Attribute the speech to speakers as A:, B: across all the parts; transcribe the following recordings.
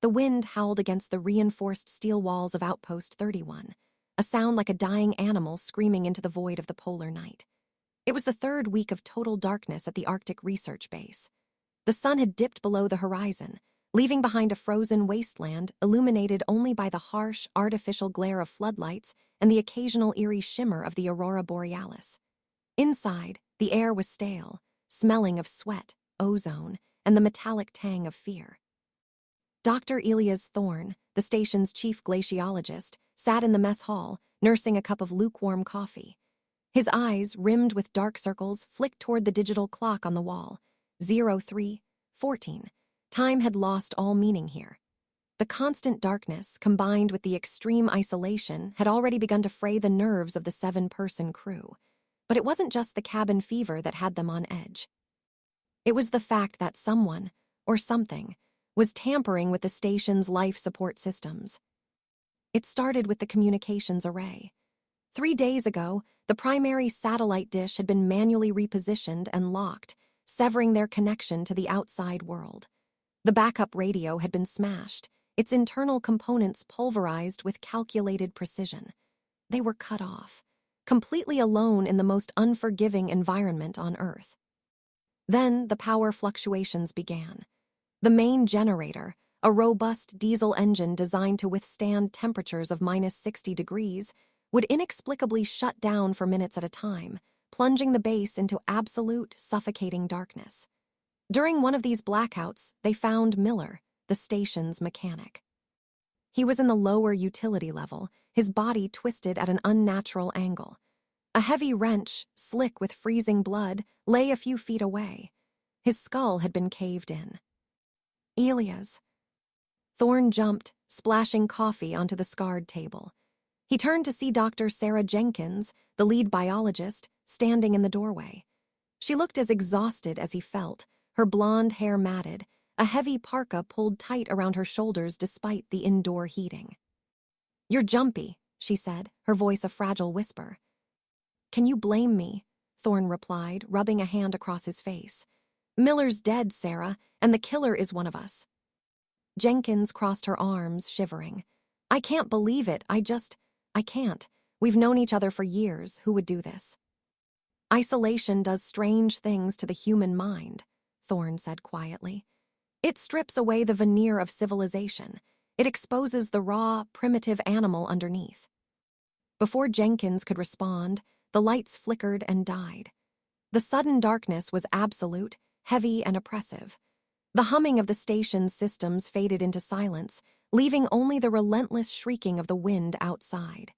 A: The wind howled against the reinforced steel walls of Outpost 31, a sound like a dying animal screaming into the void of the polar night. It was the third week of total darkness at the Arctic Research Base. The sun had dipped below the horizon, leaving behind a frozen wasteland illuminated only by the harsh, artificial glare of floodlights and the occasional eerie shimmer of the aurora borealis. Inside, the air was stale, smelling of sweat, ozone, and the metallic tang of fear. Dr. Elias Thorne, the station's chief glaciologist, sat in the mess hall, nursing a cup of lukewarm coffee. His eyes, rimmed with dark circles, flicked toward the digital clock on the wall. 03:14. Time had lost all meaning here. The constant darkness, combined with the extreme isolation, had already begun to fray the nerves of the 7-person crew. But it wasn't just the cabin fever that had them on edge. It was the fact that someone, or something, was tampering with the station's life support systems. It started with the communications array. 3 days ago, the primary satellite dish had been manually repositioned and locked, severing their connection to the outside world. The backup radio had been smashed, its internal components pulverized with calculated precision. They were cut off, completely alone in the most unforgiving environment on Earth. Then the power fluctuations began. The main generator, a robust diesel engine designed to withstand temperatures of -60 degrees, would inexplicably shut down for minutes at a time, plunging the base into absolute, suffocating darkness. During one of these blackouts, they found Miller, the station's mechanic. He was in the lower utility level, his body twisted at an unnatural angle. A heavy wrench, slick with freezing blood, lay a few feet away. His skull had been caved in. Elias. Thorne jumped, splashing coffee onto the scarred table. He turned to see Dr. Sarah Jenkins, the lead biologist, standing in the doorway. She looked as exhausted as he felt, her blonde hair matted, a heavy parka pulled tight around her shoulders despite the indoor heating. "You're jumpy," she said, her voice a fragile whisper. "Can you blame me?" Thorne replied, rubbing a hand across his face. "Miller's dead, Sarah, and the killer is one of us." Jenkins crossed her arms, shivering. "I can't believe it. I can't. We've known each other for years. Who would do this?" "Isolation does strange things to the human mind," Thorne said quietly. "It strips away the veneer of civilization. It exposes the raw, primitive animal underneath." Before Jenkins could respond, the lights flickered and died. The sudden darkness was absolute, heavy and oppressive. The humming of the station's systems faded into silence, leaving only the relentless shrieking of the wind outside.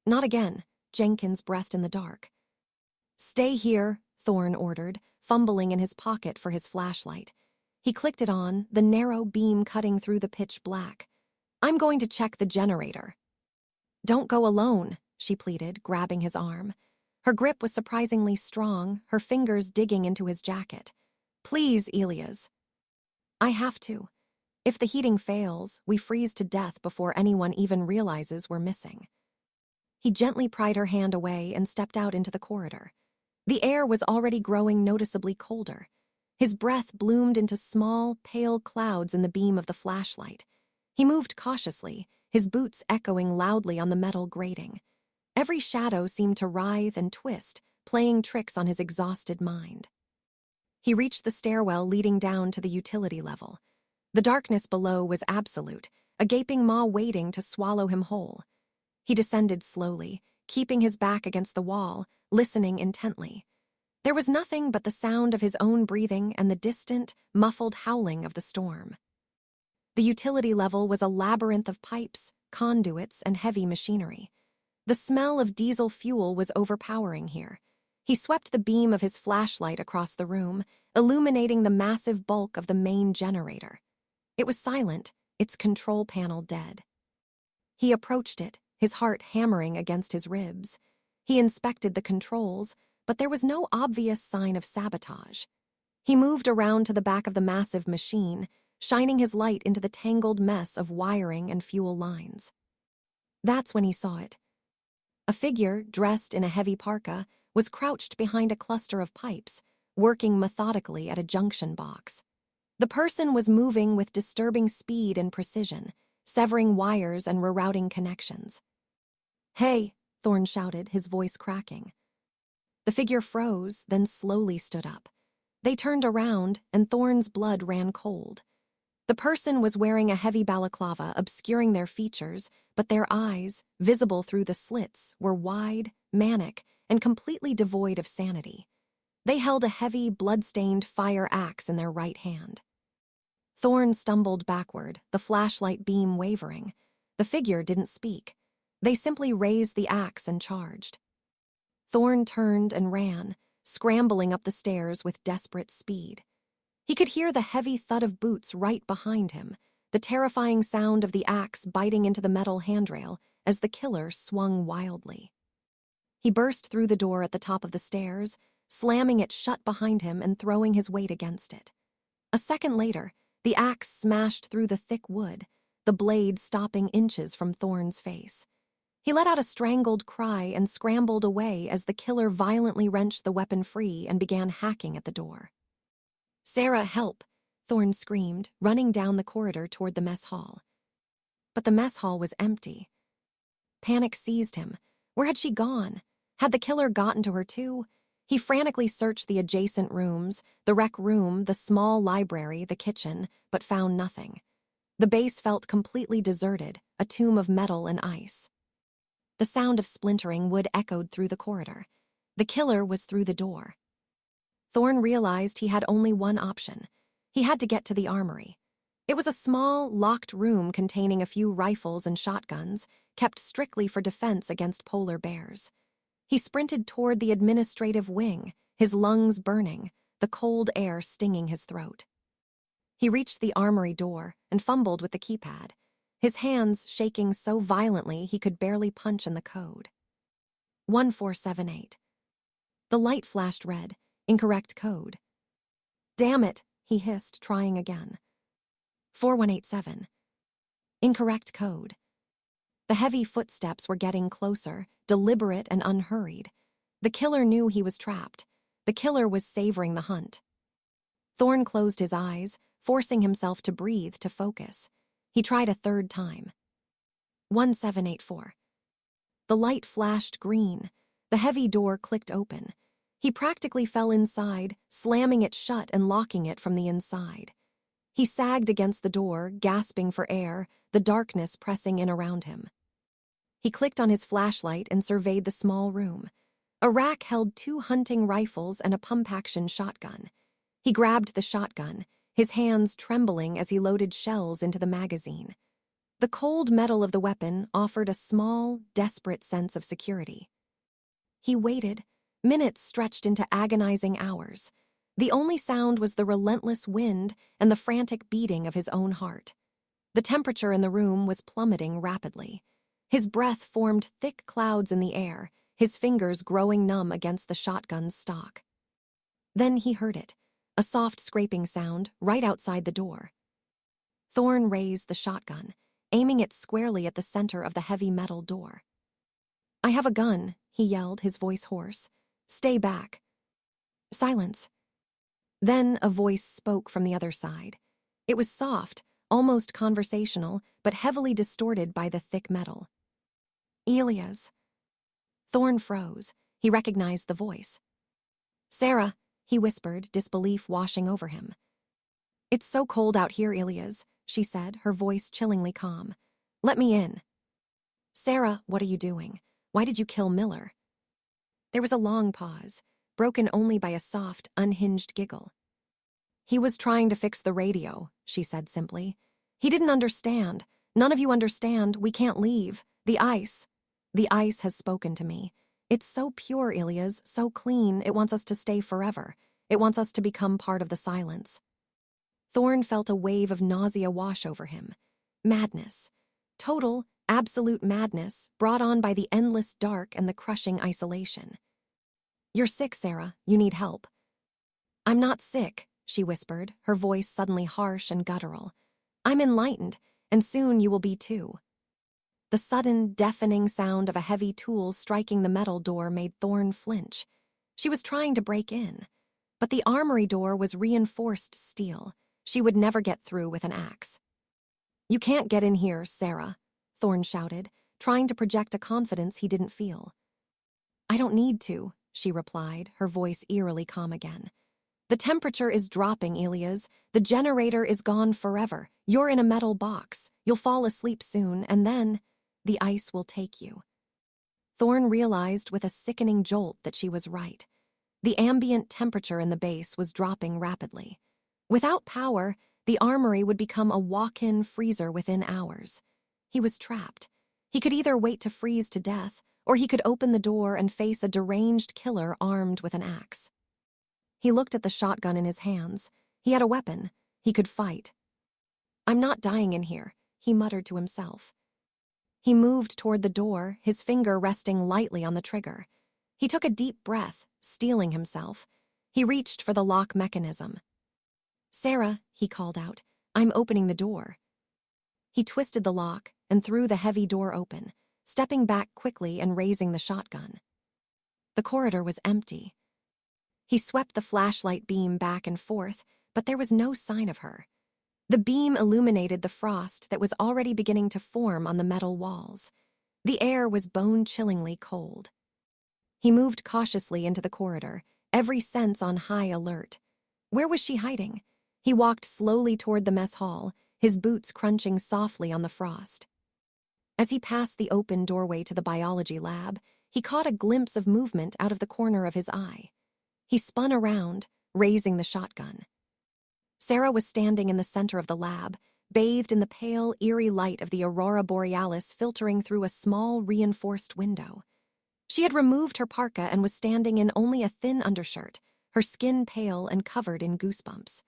A: "Not again," Jenkins breathed in the dark. "Stay here," Thorne ordered, fumbling in his pocket for his flashlight. He clicked it on, the narrow beam cutting through the pitch black. "I'm going to check the generator." "Don't go alone," she pleaded, grabbing his arm. Her grip was surprisingly strong, her fingers digging into his jacket. "Please, Elias." "I have to. If the heating fails, we freeze to death before anyone even realizes we're missing." He gently pried her hand away and stepped out into the corridor. The air was already growing noticeably colder. His breath bloomed into small, pale clouds in the beam of the flashlight. He moved cautiously, his boots echoing loudly on the metal grating. Every shadow seemed to writhe and twist, playing tricks on his exhausted mind. He reached the stairwell leading down to the utility level. The darkness below was absolute, a gaping maw waiting to swallow him whole. He descended slowly, keeping his back against the wall, listening intently. There was nothing but the sound of his own breathing and the distant, muffled howling of the storm. The utility level was a labyrinth of pipes, conduits, and heavy machinery. The smell of diesel fuel was overpowering here. He swept the beam of his flashlight across the room, illuminating the massive bulk of the main generator. It was silent, its control panel dead. He approached it, his heart hammering against his ribs. He inspected the controls, but there was no obvious sign of sabotage. He moved around to the back of the massive machine, shining his light into the tangled mess of wiring and fuel lines. That's when he saw it. A figure, dressed in a heavy parka, was crouched behind a cluster of pipes, working methodically at a junction box. The person was moving with disturbing speed and precision, severing wires and rerouting connections. "Hey," Thorne shouted, his voice cracking. The figure froze, then slowly stood up. They turned around, and Thorne's blood ran cold. The person was wearing a heavy balaclava, obscuring their features, but their eyes, visible through the slits, were wide, manic, and completely devoid of sanity. They held a heavy, blood-stained fire axe in their right hand. Thorne stumbled backward, the flashlight beam wavering. The figure didn't speak. They simply raised the axe and charged. Thorne turned and ran, scrambling up the stairs with desperate speed. He could hear the heavy thud of boots right behind him, the terrifying sound of the axe biting into the metal handrail as the killer swung wildly. He burst through the door at the top of the stairs, slamming it shut behind him and throwing his weight against it. A second later, the axe smashed through the thick wood, the blade stopping inches from Thorne's face. He let out a strangled cry and scrambled away as the killer violently wrenched the weapon free and began hacking at the door. "Sarah, help!" Thorne screamed, running down the corridor toward the mess hall. But the mess hall was empty. Panic seized him. Where had she gone? Had the killer gotten to her too? He frantically searched the adjacent rooms, the rec room, the small library, the kitchen, but found nothing. The base felt completely deserted, a tomb of metal and ice. The sound of splintering wood echoed through the corridor. The killer was through the door. Thorne realized he had only one option. He had to get to the armory. It was a small, locked room containing a few rifles and shotguns, kept strictly for defense against polar bears. He sprinted toward the administrative wing, his lungs burning, the cold air stinging his throat. He reached the armory door and fumbled with the keypad, his hands shaking so violently he could barely punch in the code. 1478. The light flashed red. Incorrect code. "Damn it," he hissed, trying again. 4187. Incorrect code. The heavy footsteps were getting closer, deliberate and unhurried. The killer knew he was trapped. The killer was savoring the hunt. Thorne closed his eyes, forcing himself to breathe, to focus. He tried a third time. 1784. The light flashed green. The heavy door clicked open. He practically fell inside, slamming it shut and locking it from the inside. He sagged against the door, gasping for air, the darkness pressing in around him. He clicked on his flashlight and surveyed the small room. A rack held 2 hunting rifles and a pump-action shotgun. He grabbed the shotgun, his hands trembling as he loaded shells into the magazine. The cold metal of the weapon offered a small, desperate sense of security. He waited. Minutes stretched into agonizing hours. The only sound was the relentless wind and the frantic beating of his own heart. The temperature in the room was plummeting rapidly. His breath formed thick clouds in the air, his fingers growing numb against the shotgun's stock. Then he heard it, a soft scraping sound right outside the door. Thorne raised the shotgun, aiming it squarely at the center of the heavy metal door. "I have a gun," he yelled, his voice hoarse. "Stay back." Silence. Then a voice spoke from the other side. It was soft, almost conversational, but heavily distorted by the thick metal. "Elias." Thorne froze. He recognized the voice. "Sarah," he whispered, disbelief washing over him. "It's so cold out here, Elias," she said, her voice chillingly calm. "Let me in." "Sarah, what are you doing? Why did you kill Miller?" There was a long pause, broken only by a soft, unhinged giggle. "He was trying to fix the radio," she said simply. "He didn't understand. None of you understand. We can't leave. The ice. The ice has spoken to me. It's so pure, Elias, so clean. It wants us to stay forever. It wants us to become part of the silence." Thorne felt a wave of nausea wash over him. Madness. Total, absolute madness, brought on by the endless dark and the crushing isolation. "You're sick, Sarah. You need help." "I'm not sick," she whispered, her voice suddenly harsh and guttural. "I'm enlightened, and soon you will be too." The sudden, deafening sound of a heavy tool striking the metal door made Thorne flinch. She was trying to break in. But the armory door was reinforced steel. She would never get through with an axe. "You can't get in here, Sarah," Thorne shouted, trying to project a confidence he didn't feel. "I don't need to," she replied, her voice eerily calm again. "The temperature is dropping, Elias. The generator is gone forever. You're in a metal box. You'll fall asleep soon, and then the ice will take you." Thorne realized with a sickening jolt that she was right. The ambient temperature in the base was dropping rapidly. Without power, the armory would become a walk-in freezer within hours. He was trapped. He could either wait to freeze to death, or he could open the door and face a deranged killer armed with an axe. He looked at the shotgun in his hands. He had a weapon. He could fight. "I'm not dying in here," he muttered to himself. He moved toward the door, his finger resting lightly on the trigger. He took a deep breath, steeling himself. He reached for the lock mechanism. "Sarah," he called out, "I'm opening the door." He twisted the lock and threw the heavy door open, stepping back quickly and raising the shotgun. The corridor was empty. He swept the flashlight beam back and forth, but there was no sign of her. The beam illuminated the frost that was already beginning to form on the metal walls. The air was bone-chillingly cold. He moved cautiously into the corridor, every sense on high alert. Where was she hiding? He walked slowly toward the mess hall, his boots crunching softly on the frost. As he passed the open doorway to the biology lab, he caught a glimpse of movement out of the corner of his eye. He spun around, raising the shotgun. Sarah was standing in the center of the lab, bathed in the pale, eerie light of the aurora borealis filtering through a small, reinforced window. She had removed her parka and was standing in only a thin undershirt, her skin pale and covered in goosebumps.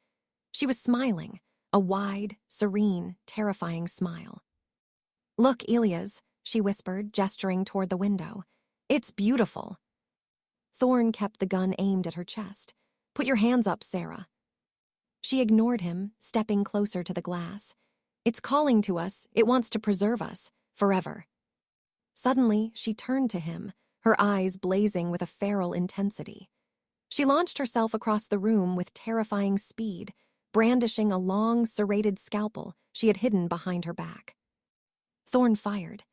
A: She was smiling, a wide, serene, terrifying smile. "Look, Elias," she whispered, gesturing toward the window. "It's beautiful." Thorne kept the gun aimed at her chest. "Put your hands up, Sarah." She ignored him, stepping closer to the glass. "It's calling to us. It wants to preserve us, forever." Suddenly, she turned to him, her eyes blazing with a feral intensity. She launched herself across the room with terrifying speed, brandishing a long, serrated scalpel she had hidden behind her back. Thorne fired.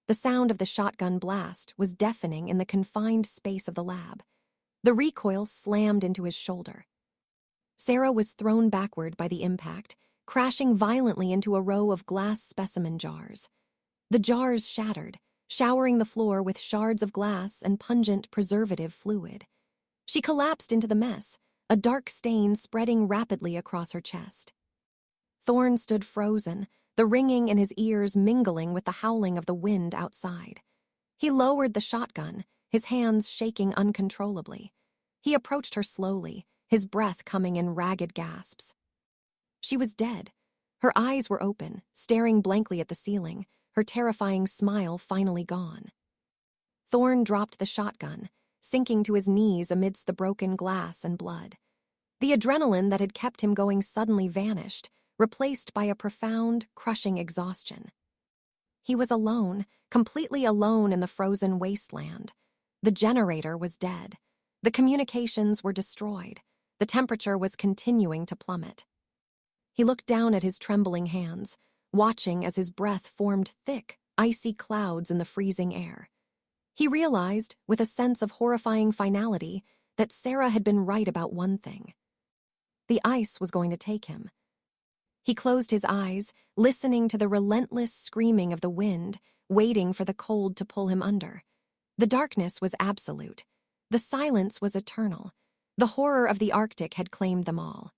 A: The sound of the shotgun blast was deafening in the confined space of the lab. The recoil slammed into his shoulder. Sarah was thrown backward by the impact, crashing violently into a row of glass specimen jars. The jars shattered, showering the floor with shards of glass and pungent preservative fluid. She collapsed into the mess, a dark stain spreading rapidly across her chest. Thorne stood frozen, the ringing in his ears mingling with the howling of the wind outside. He lowered the shotgun, his hands shaking uncontrollably. He approached her slowly, his breath coming in ragged gasps. She was dead. Her eyes were open, staring blankly at the ceiling, her terrifying smile finally gone. Thorne dropped the shotgun, sinking to his knees amidst the broken glass and blood. The adrenaline that had kept him going suddenly vanished, replaced by a profound, crushing exhaustion. He was alone, completely alone in the frozen wasteland. The generator was dead. The communications were destroyed. The temperature was continuing to plummet. He looked down at his trembling hands, watching as his breath formed thick, icy clouds in the freezing air. He realized, with a sense of horrifying finality, that Sarah had been right about one thing. The ice was going to take him. He closed his eyes, listening to the relentless screaming of the wind, waiting for the cold to pull him under. The darkness was absolute. The silence was eternal. The horror of the Arctic had claimed them all.